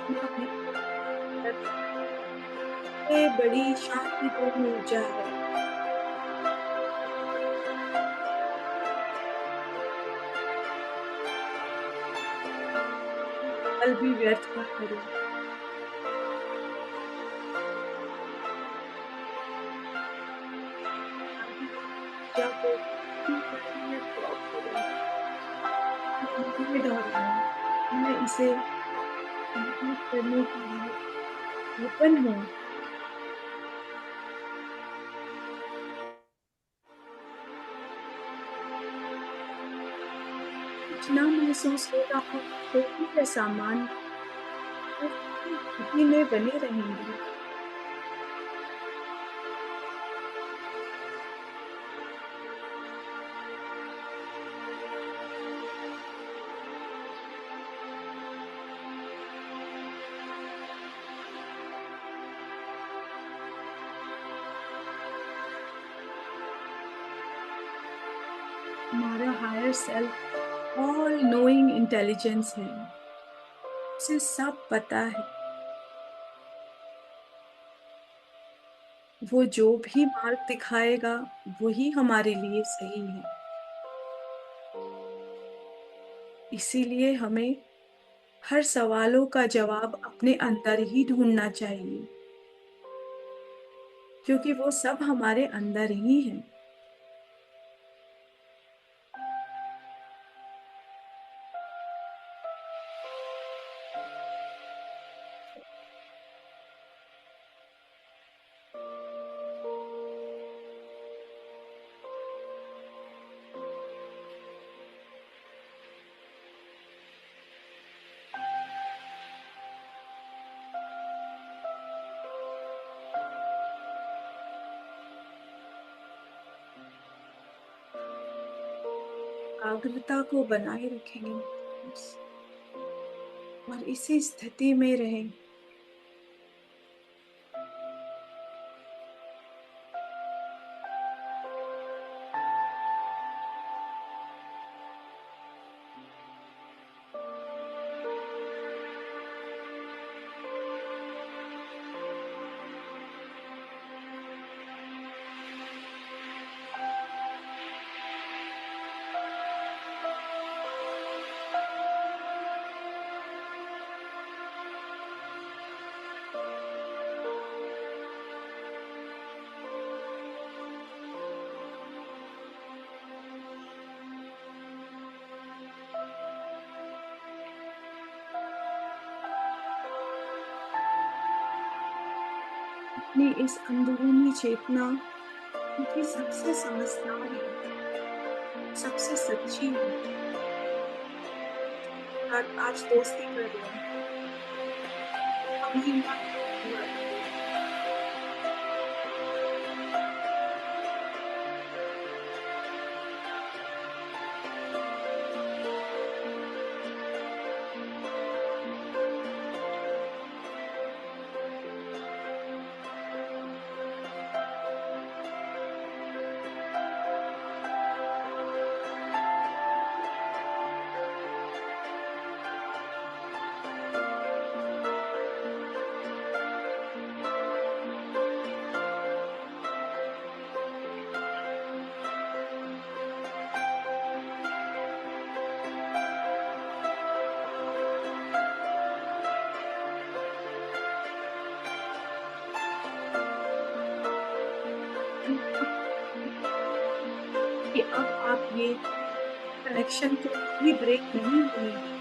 आत्मा भी सबसे बड़ी शांतिपूर्ण ऊर्जा है। पल भी व्यर्थ मत करो। आगे ऊर्जा को करने में ड्रॉप करो। ये दोहराएं, मैं इसे महसूस करने के लिए ओपन हूँ। कुछ ना महसूस हो रहा हो तो भी है सामान्य, उस स्थिति में बने रहेंगे। हमारा higher self all knowing intelligence है, उसे सब पता है। वो जो भी मार्ग दिखाएगा वही हमारे लिए सही है। इसीलिए हमें हर सवालों का जवाब अपने अंदर ही ढूंढना चाहिए, क्योंकि वो सब हमारे अंदर ही है। एकाग्रता को बनाए रखेंगे और इसी स्थिति में रहें। अपनी इस अंदरूनी चेतना क्योंकि सबसे समझदार है, सबसे सच्ची है, और आज दोस्ती कर रहे हैं हम ही ना पूरा करें। कि अब आप ये कनेक्शन को भी ब्रेक नहीं होने देंगे।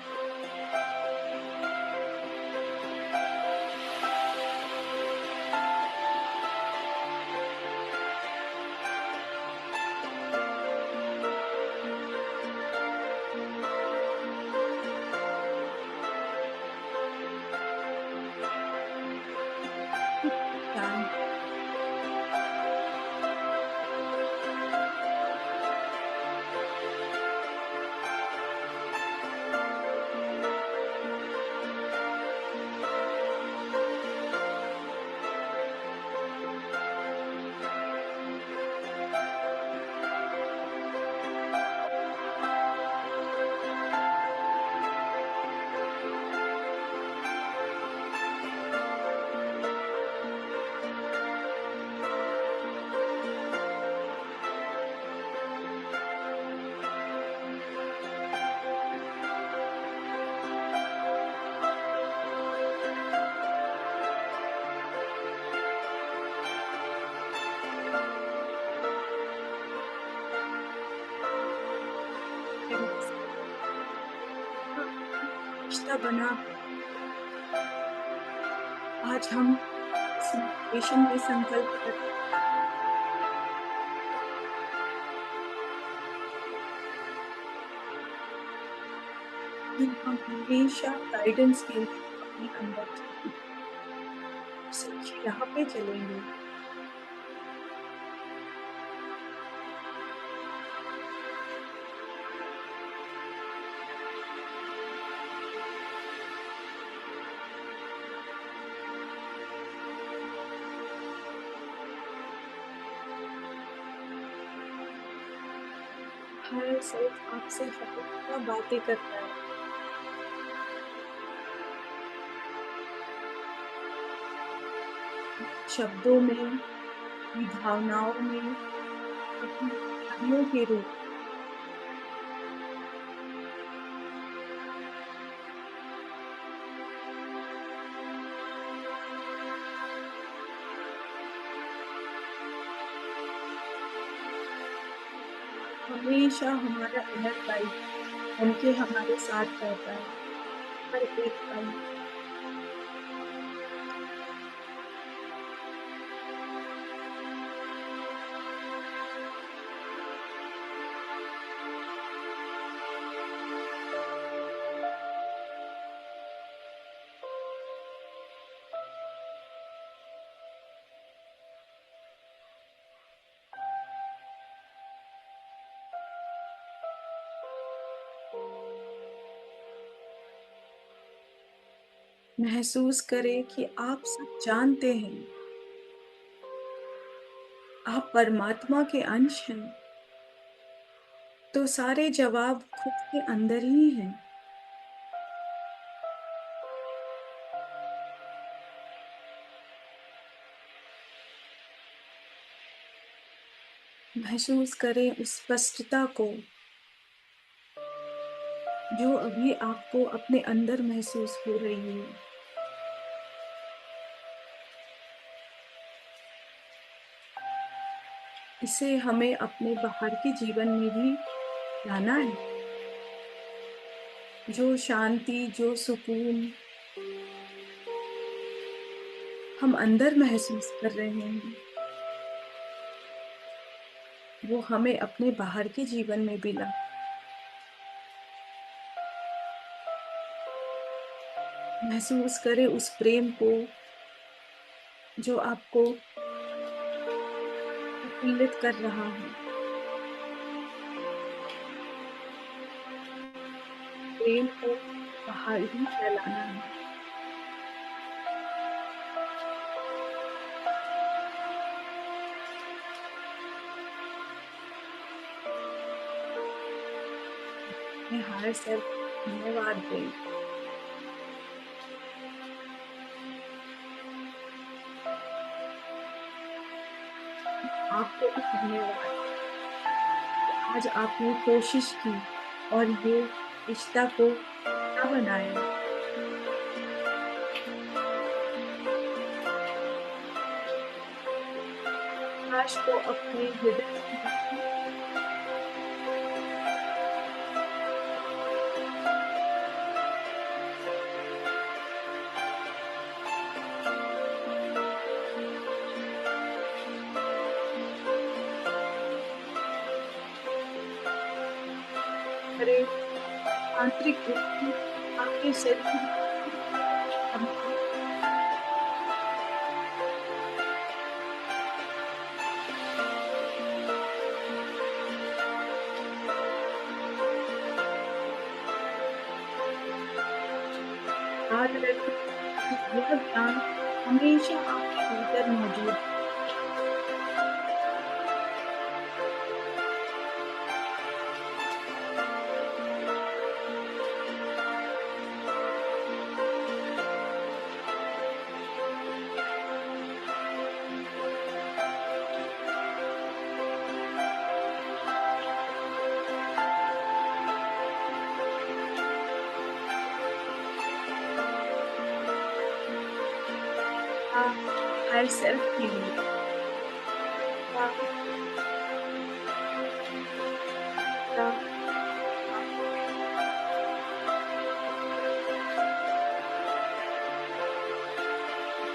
रिश्ता बना। आज हम इस मेडिटेशन में संकल्प करते हैं कि हम हमेशा गाइडेंस के लिए अपने अंदर सच्ची राह पे चलेंगे। हर सेल्फ आपसे हमेशा बातें करता है। शब्दों में, अपनी भावनाओं में, अपनी कहानियों के रूप हमेशा हमारा इनर गाइड बन के हमारे साथ रहता है हर एक पल। महसूस करें कि आप सब जानते हैं, आप परमात्मा के अंश हैं, तो सारे जवाब खुद के अंदर ही हैं। महसूस करें उस स्पष्टता को जो अभी आपको अपने अंदर महसूस हो रही है। इसे हमें अपने बाहर के जीवन में भी लाना है। जो शांति, जो सुकून हम अंदर महसूस कर रहे हैं, वो हमें अपने बाहर के जीवन में भी ला। महसूस करें उस प्रेम को जो आपको प्रफुल्लित कर रहा है। प्रेम को बाहर ही फैलाना है। अपने हायर सेल्फ को धन्यवाद दें। आपको भी धन्यवाद कि आज आपने कोशिश की और ये रिश्ता को अच्छा बनाया। काश को अपने हृदय से रखें। करें आंतरिक रूप से आपके शरीर की क्षमता याद रखें कि यह ज्ञान हमेशा आपके भीतर मौजूद है। हायर सेल्फ के लिए या या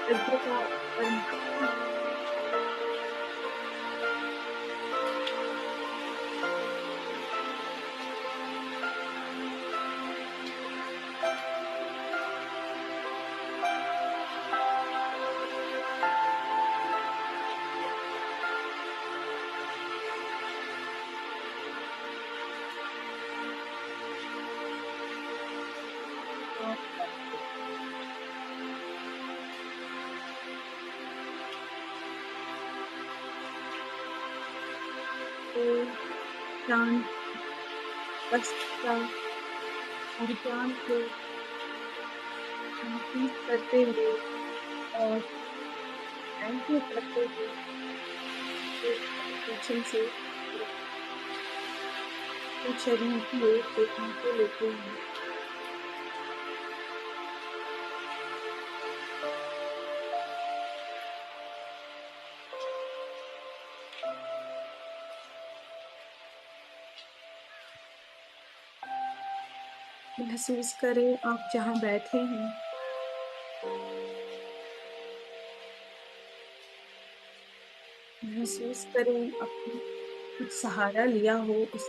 कृतज्ञता परमात्मा को शांत स्पष्टता और ज्ञान को महसूस करते हुए और थैंक यू करते हुए पीछे से अपने शरीर की ओर देखने को लेते हैं। महसूस करें आप जहाँ बैठे हैं, महसूस करें अपने कुछ सहारा लिया हो उस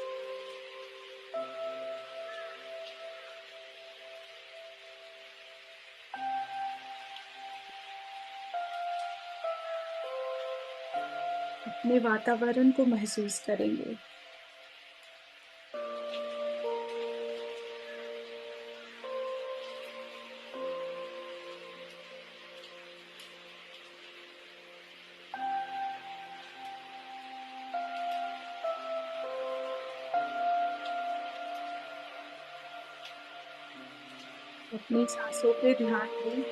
अपने वातावरण को महसूस करेंगे। अपनी सांसों पे ध्यान दें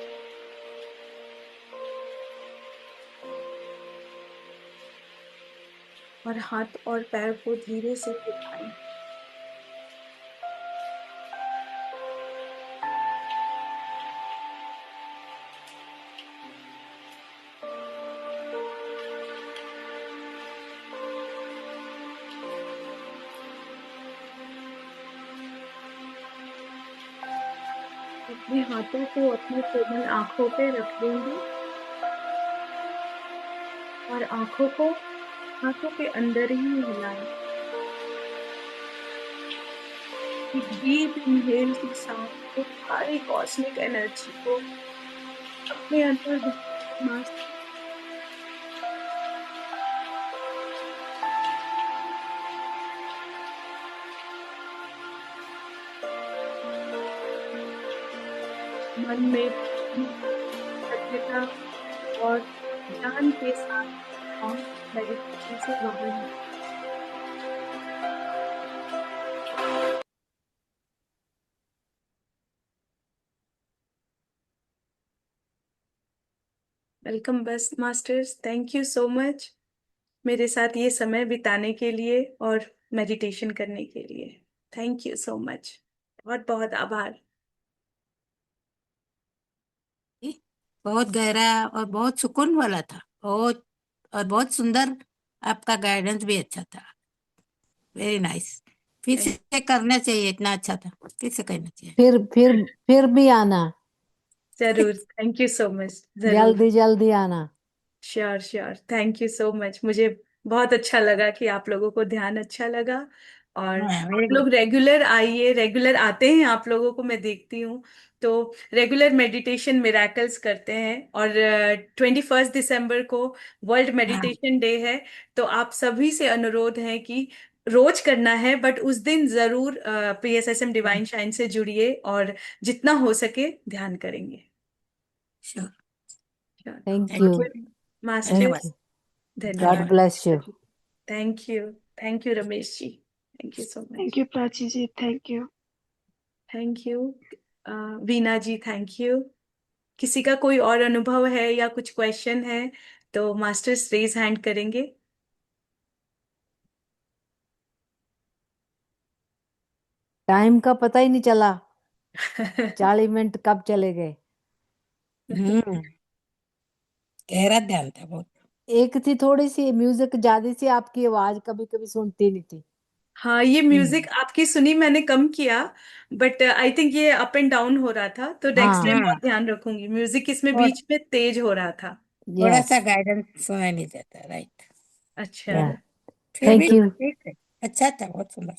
और हाथ और पैर को धीरे से हिलाएं। अपने हाथों को अपनी कोमल आंखों पे रख देंगे और आंखों को आंखों के अंदर ही हिलाएं। एक डीप इनहेल के साथ वो सारी कॉस्मिक एनर्जी को अपने अंदर मास मन में सभ्यता और ध्यान के साथ और मेडिटेशन से बाहर निकलें। वेलकम बस masters, thank you so much मेरे साथ ये समय बिताने के लिए और मेडिटेशन करने के लिए। थैंक यू सो मच, बहुत बहुत आभार। बहुत गहरा और बहुत सुकून वाला था, बहुत और बहुत सुंदर। आपका गाइडेंस भी अच्छा था, वेरी नाइस। फिर से करना चाहिए, इतना अच्छा था, फिर से करना चाहिए। फिर भी आना, जरूर, थैंक यू सो मच, जरूर। जल्दी जल्दी आना। Sure sure, thank you so much. मुझे बहुत अच्छा लगा कि आप लोगों को ध्यान अच्छा लगा, और हाँ, आप वेरी लोग गुड। रेगुलर आइए, रेगुलर आते हैं आप लोगों को मैं देखती हूँ। तो रेगुलर मेडिटेशन मिराकल्स करते हैं, और 21 दिसंबर को वर्ल्ड हाँ, मेडिटेशन डे है। तो आप सभी से अनुरोध है कि रोज करना है, बट उस दिन जरूर PSSM डिवाइन शाइन से जुड़िए और जितना हो सके ध्यान करेंगे। Sure. Thank thank you, you, master, thank धन्यवाद। यू। गॉड धन्यवाद। Bless you. Thank you. Thank you Ramesh ji, thank you so thank much. You Prachi ji, thank you. Thank you Veena ji, thank you. किसी का कोई और अनुभव है या कुछ क्वेश्चन है तो मास्टर्स रेज हैंड करेंगे। टाइम का पता ही नहीं चला, 40 मिनट कब चले गए। हम्म, गहरा ध्यान था बहुत। एक थी थोड़ी सी म्यूजिक ज्यादा सी, आपकी आवाज कभी कभी सुनती नहीं थी। हाँ, ये म्यूजिक हम्म, आपकी सुनी मैंने कम किया, बट आई थिंक ये अप एंड डाउन हो रहा था, तो नेक्स्ट हाँ, टाइम हाँ, बहुत ध्यान रखूंगी। म्यूजिक इसमें थोड़ा बीच में तेज हो रहा था। थोड़ा यस, सा गाइडेंस सुनाई नहीं देता, राइट। अच्छा, या फिर भी थैंक यू। ठीक है, अच्छा था, बहुत सुंदर।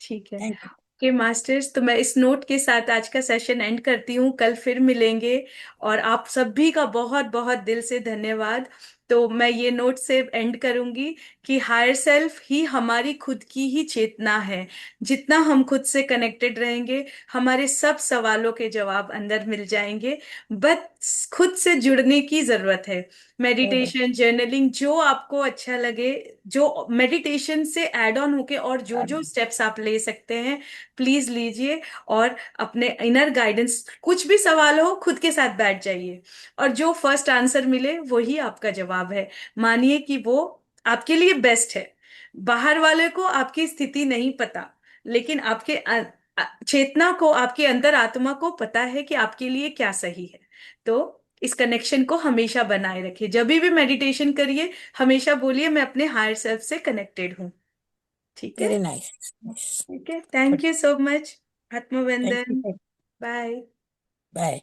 ठीक है। Thank you. ओके मास्टर्स, तो मैं इस नोट के साथ आज का सेशन एंड करती हूँ, कल फिर मिलेंगे। और आप सभी का बहुत बहुत दिल से धन्यवाद। तो मैं ये नोट से एंड करूंगी कि हायर सेल्फ ही हमारी खुद की ही चेतना है। जितना हम खुद से कनेक्टेड रहेंगे, हमारे सब सवालों के जवाब अंदर मिल जाएंगे। बस खुद से जुड़ने की जरूरत है। बराबर। मेडिटेशन, जर्नलिंग, जो आपको अच्छा लगे, जो मेडिटेशन से ऐड ऑन होके और जो जो स्टेप्स आप ले सकते हैं, प्लीज लीजिए। और अपने इनर गाइडेंस, कुछ भी सवाल हो खुद के साथ बैठ जाइए, और जो फर्स्ट आंसर मिले वही आपका जवाब है। मानिए कि वो आपके लिए बेस्ट है। बाहर वाले को आपकी स्थिति नहीं पता, लेकिन आपके चेतना को, आपके अंतर आत्मा को पता है कि आपके लिए क्या सही है। तो इस कनेक्शन को हमेशा बनाए रखिए। जब भी मेडिटेशन करिए, हमेशा बोलिए मैं अपने हायर सेल्फ से कनेक्टेड हूँ। ठीक है। Very nice. ठीक है, thank you so much. Thank आत्मवंदन। यू। बाय। बाय।